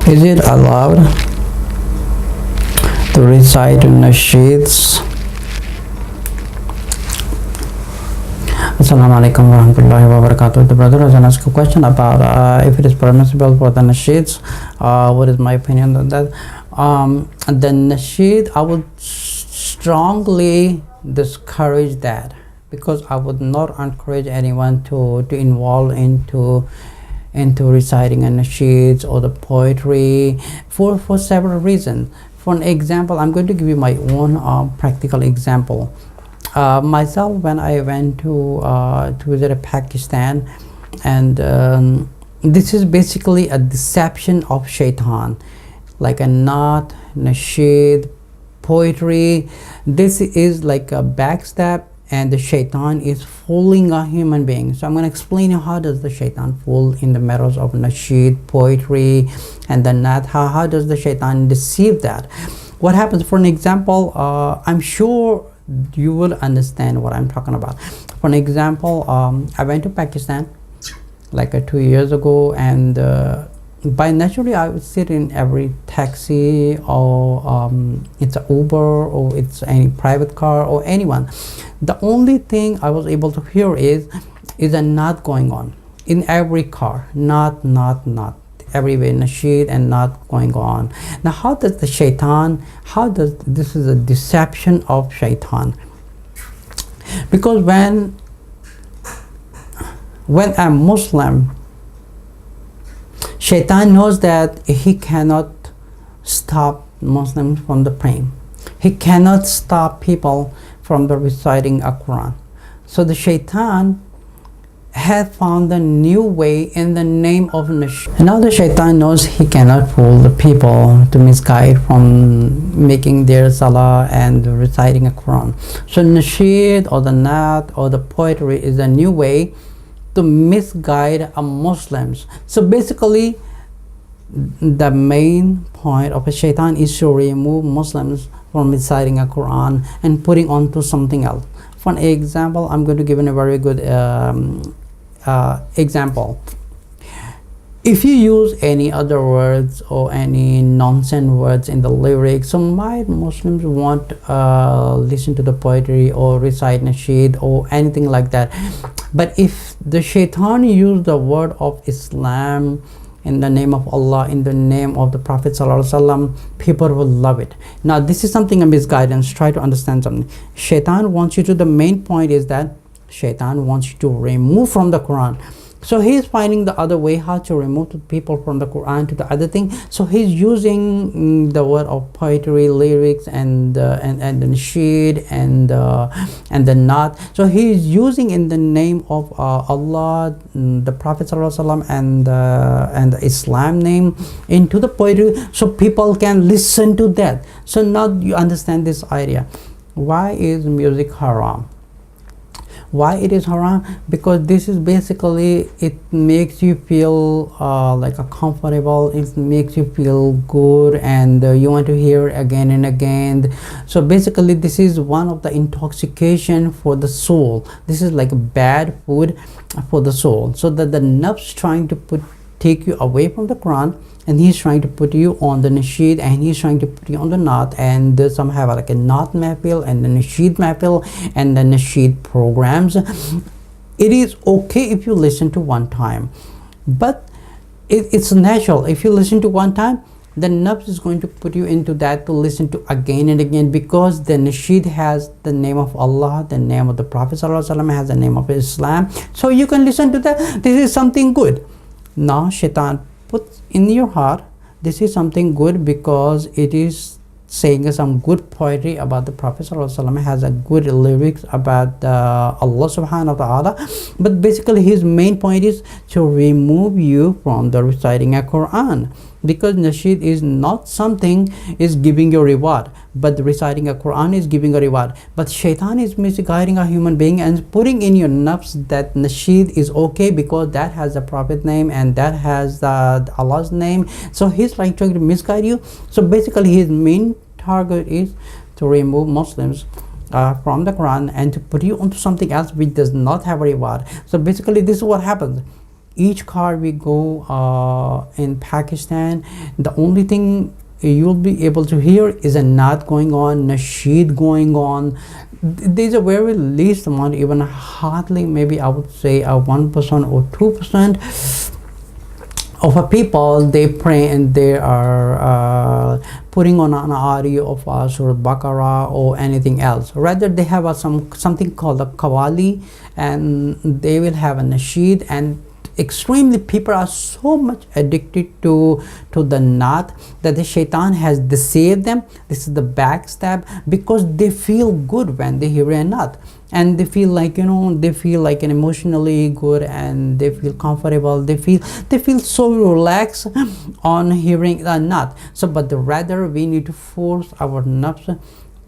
Is it allowed to recite nasheeds? Assalamu alaikum warahmatullahi wabarakatuh. The brother has asked a question about if it is permissible for the nasheeds. What is my opinion on that? The nasheed, I would strongly discourage that, because I would not encourage anyone to involve into reciting a nasheeds or the poetry for several reasons. For an example, I'm going to give you my own practical example. Myself, when I went to visit Pakistan, and this is basically a deception of shaitan, like a Naat, Nasheed, poetry. This is like a backstab, and the shaitan is fooling a human being. So I'm going to explain you how does the shaitan fool in the matters of nasheed, poetry, and the Naat. How does the shaitan deceive that? What happens? For an example, I'm sure you will understand what I'm talking about. For an example, I went to Pakistan like 2 years ago, and by naturally I would sit in every taxi, or it's an Uber, or it's any private car, or anyone. The only thing I was able to hear is a Naat going on in every car. Naat, everywhere, nasheed and Naat going on. Now how does the shaitan, this is a deception of shaitan, because when a Muslim, shaitan knows that he cannot stop Muslims from the praying. He cannot stop people from the reciting a Quran. So the shaitan had found a new way in the name of nasheed. And now the shaitan knows he cannot fool the people to misguide from making their salah and reciting a Quran. So nasheed or the Naat or the poetry is a new way to misguide Muslims. So basically the main point of a shaitan is to remove Muslims from reciting a Quran and putting on to something else. For an example, I'm going to give a very good example. If you use any other words or any nonsense words in the lyrics, so might Muslims won't listen to the poetry or recite nasheed or anything like that. But if the shaitan used the word of Islam, in the name of Allah, in the name of the Prophet ﷺ, people will love it. Now this is something a misguidance. Try to understand something. Shaitan wants you to, the main point is that shaitan wants you to remove from the Quran. So he's finding the other way how to remove the people from the Quran to the other thing. So he's using the word of poetry, lyrics, and the nasheed and the Naat. So he's using in the name of Allah, the Prophet ﷺ, and the Islam name into the poetry, so people can listen to that. So now you understand this idea. Why is music haram? Why it is haram? Because this is basically, it makes you feel like a comfortable, it makes you feel good, and you want to hear again and again. So basically this is one of the intoxication for the soul. This is like a bad food for the soul. So that the nafs trying to take you away from the Quran, and he's trying to put you on the nasheed, and he's trying to put you on the Naat, and some have like a Naat mahfil and the nasheed mahfil and the nasheed programs. It is okay if you listen to one time, but it's natural. If you listen to one time, the nafs is going to put you into that to listen to again and again, because the nasheed has the name of Allah, the name of the Prophet ﷺ, has the name of Islam, so you can listen to that. This is something good. Now shaitan puts in your heart, this is something good because it is saying some good poetry about the Prophet ﷺ, has a good lyrics about Allah subhanahu wa ta'ala. But basically his main point is to remove you from the reciting a Quran, because nasheed is not something is giving you reward, but reciting a Quran is giving a reward. But shaitan is misguiding a human being and putting in your nafs that nasheed is okay because that has the Prophet name and that has Allah's name. So he's like trying to misguide you. So basically his main target is to remove Muslims from the Quran and to put you onto something else which does not have a reward. So basically this is what happens. each car we go in Pakistan, the only thing you'll be able to hear is a Naat going on, Nasheed going on. These are very least amount, even hardly, maybe I would say 1% or 2% of a people they pray and they are putting on an audio of Surah Baqarah or anything else. Rather, they have something called a Qawwali, and they will have a Nasheed, and extremely people are so much addicted to the Naat that the shaitan has deceived them. This is the backstab, because they feel good when they hear a Naat, and they feel like, they feel like an emotionally good, and they feel comfortable, they feel so relaxed on hearing a Naat. So but rather we need to force our nafs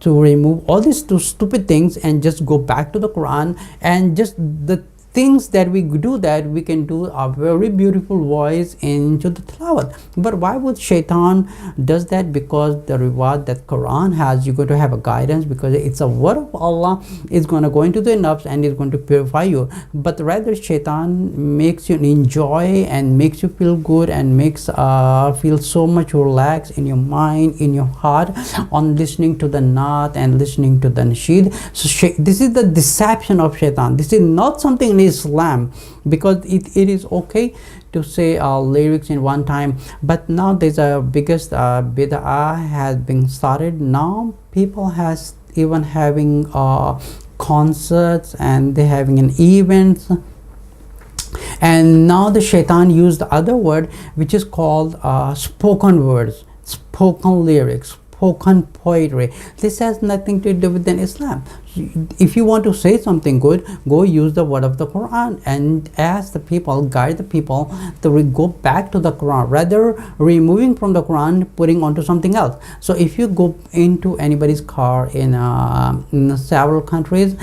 to remove all these two stupid things and just go back to the Quran, and just the things that we do, that we can do a very beautiful voice into the tilawat. But why would shaitan does that? Because the reward that Quran has, you're going to have a guidance, because it's a word of Allah, is going to go into the nafs and is going to purify you. But rather shaitan makes you enjoy and makes you feel good and makes feel so much relaxed in your mind, in your heart, on listening to the Naat and listening to the Nasheed. So this is the deception of shaitan. This is not something in Islam, because it is okay to say lyrics in one time, but now there's a biggest bid'ah has been started. Now people has even having concerts, and they having an events, and now the shaitan used the other word, which is called spoken words, spoken lyrics, spoken poetry. This has nothing to do with Islam. If you want to say something good, go use the word of the Quran and ask the people, guide the people to go back to the Quran, rather removing from the Quran, putting onto something else. So if you go into anybody's car in several countries,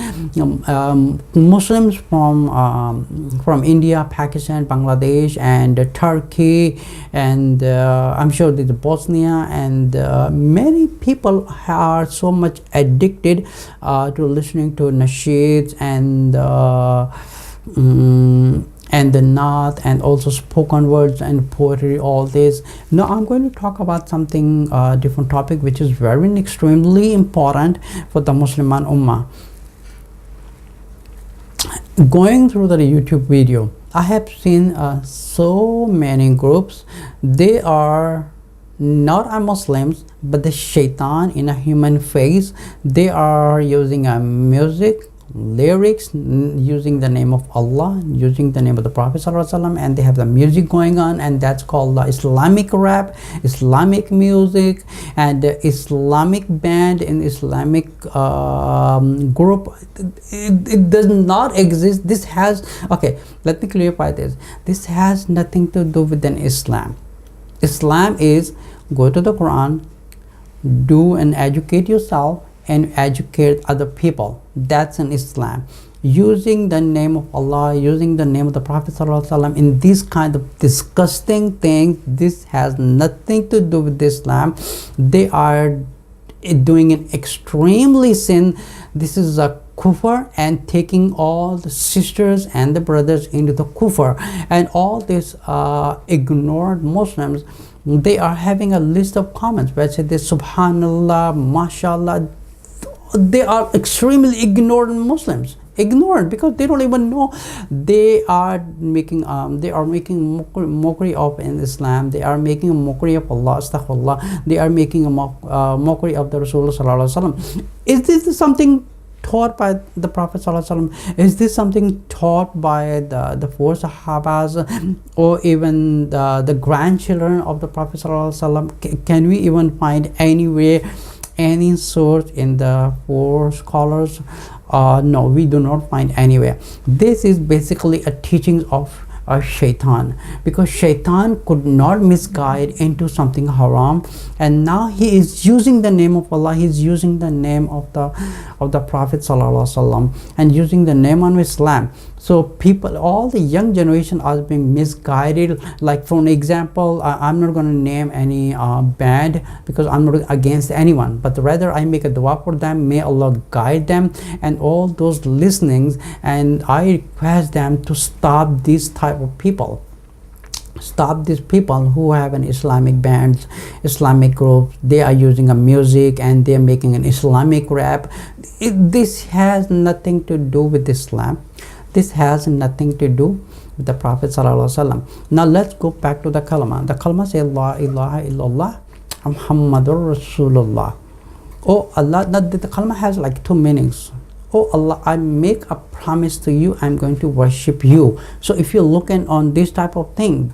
Muslims from India, Pakistan, Bangladesh, and Turkey, and I'm sure there's Bosnia, and many people are so much addicted to listening to nasheeds and the Naat, and also spoken words and poetry, all this. Now I'm going to talk about something different topic, which is very extremely important for the Muslim Ummah. Going through the YouTube video, I have seen so many groups. They are not a Muslims, but the shaitan in a human face. They are using music, lyrics, using the name of Allah, using the name of the Prophet ﷺ, and they have the music going on, and that's called the Islamic rap, Islamic music, and the Islamic band and Islamic group. It does not exist. This has, okay, let me clarify this. This has nothing to do with Islam. Islam is go to the Quran, do and educate yourself and educate other people. That's an Islam. Using the name of Allah, using the name of the Prophet ﷺ in this kind of disgusting thing, this has nothing to do with Islam. They are doing an extremely sin. This is a kufr, and taking all the sisters and the brothers into the kufr, and all these ignored Muslims, they are having a list of comments where say this subhanallah, mashallah. They are extremely ignored Muslims, ignored, because they don't even know. They are making mockery of Islam. They are making a mockery of Allah, astaghfirullah. They are making a mockery of the Rasulullah sallallahu alaihi wasallam. Is this something taught by the Prophet ﷺ? Is this something taught by the four Sahabas, or even the grandchildren of the Prophet ﷺ? Can we even find anywhere, any source in the four scholars? No, we do not find anywhere. This is basically a teaching of shaitan, because shaitan could not misguide into something haram, and now he is using the name of Allah, he is using the name of the Prophet sallallahu alaihi wasallam, and using the name of Islam. So people, all the young generation are being misguided. Like for an example, I'm not going to name any band, because I'm not against anyone, but rather I make a dua for them, may Allah guide them and all those listenings, and I request them to stop these type of people. Stop these people who have an Islamic bands, Islamic groups. They are using a music and they're making an Islamic rap. This has nothing to do with Islam. This has nothing to do with the Prophet ﷺ. Now let's go back to the kalma. The kalma says La ilaha illallah Muhammadur Rasulullah. Oh Allah, the kalma has like two meanings. Oh Allah, I make a promise to you, I'm going to worship you. So if you're looking on this type of thing,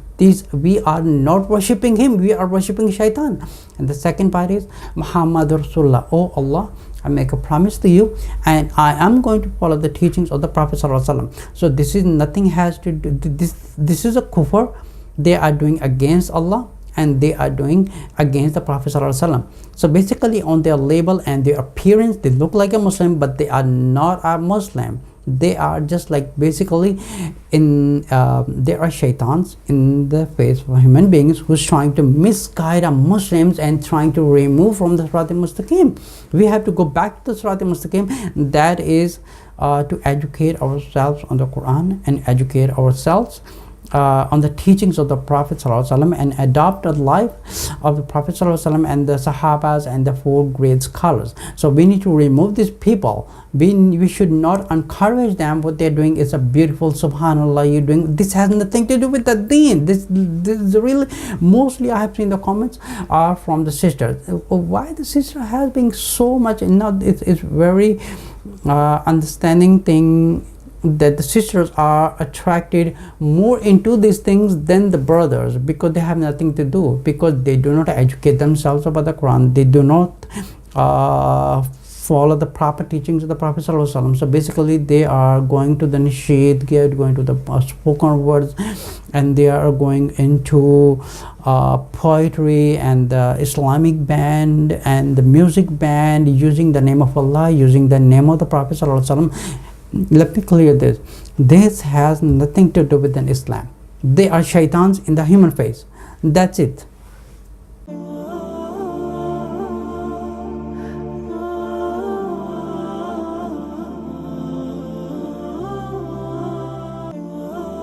we are not worshipping him, we are worshipping shaitan. And the second part is Muhammadur Rasulullah. Oh Allah, I make a promise to you and I am going to follow the teachings of the Prophet ﷺ. So this is nothing has to do, this is a kufr. They are doing against Allah and they are doing against the Prophet ﷺ. So basically on their label and their appearance, they look like a Muslim, but they are not a Muslim. They are just like basically there are shaitans in the face of human beings who's trying to misguide our Muslims and trying to remove from the Sirat al-Mustaqim. We have to go back to the Sirat al-Mustaqim. That is to educate ourselves on the Quran and educate ourselves on the teachings of the Prophet ﷺ and adopt a life of the Prophet ﷺ and the Sahabas and the four great scholars. So we need to remove these people. We should not encourage them. What they're doing is a beautiful subhanallah you're doing. This has nothing to do with the deen. This is really, mostly I have seen the comments are from the sisters. Why the sister has been so much, it's very understanding thing, that the sisters are attracted more into these things than the brothers, because they have nothing to do, because they do not educate themselves about the Quran. They do not follow the proper teachings of the Prophet ﷺ. So basically they are going to the Nasheed, going to the spoken words, and they are going into poetry and the Islamic band and the music band, using the name of Allah, using the name of the Prophet ﷺ. Let me clear this. This has nothing to do with an Islam. They are shaitans in the human face. That's it.